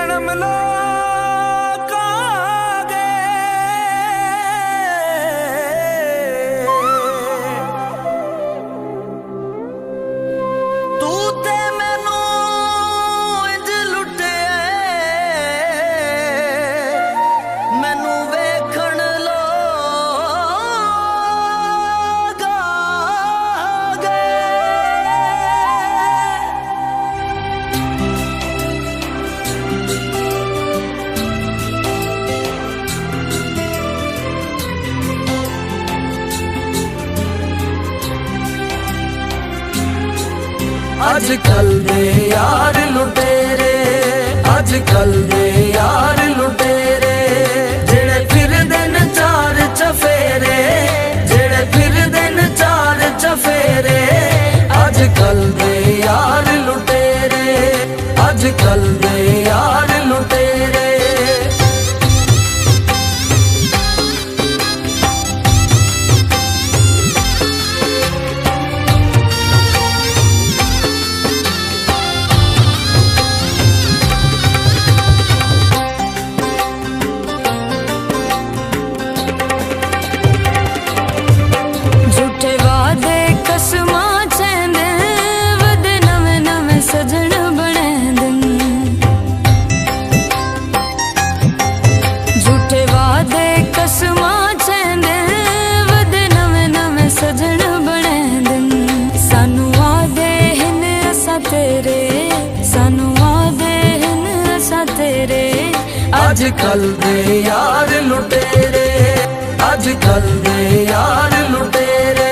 जन्म लोकागे तू ते मैनू इंज लुटे मैनू वेखण अजकल दे यार लुटेरे, अजकल दे यार लुटेरे, जेड़े फिरदे न चार चफेरे, जेड़े फिरदे न चार चफेरे। अजकल दे यार लुटेरे, अजकल दे यार लुटेरे। अजकल दे यार लुटेरे, अजकल दे यार लुटेरे।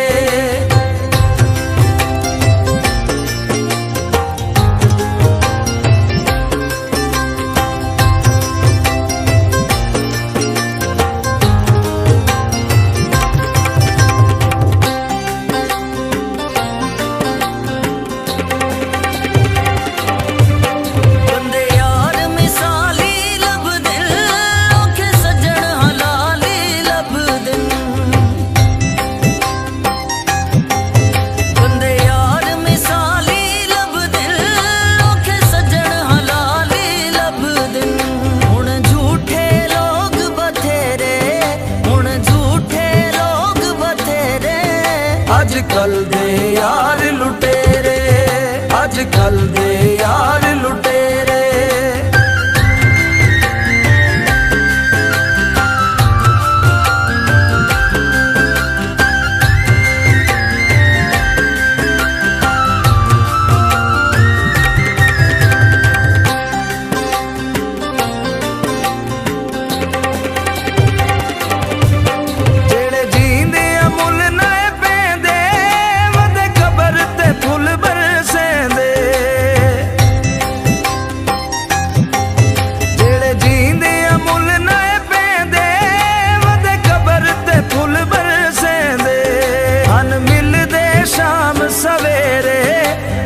अजकल दे यार लुटेरे, अजकल दे यार लुटेरे।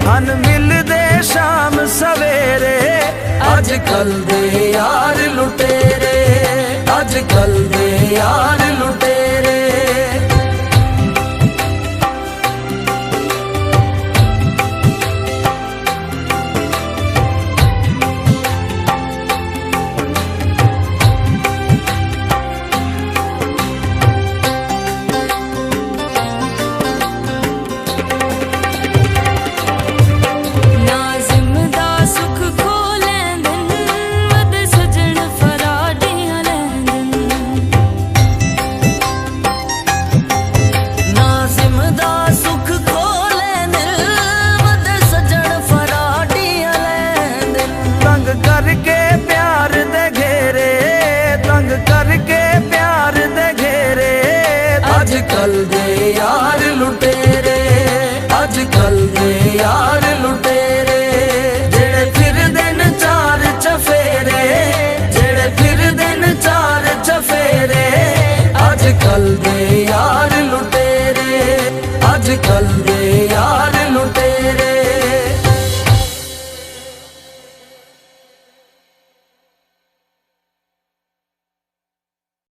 हन मिलदे शाम सवेरे। अजकल दे यार लुटेरे, अजकल दे यार लुटेरे। करके प्यार दे घेरे, तंग करके प्यार दे घेरे। अजकल दे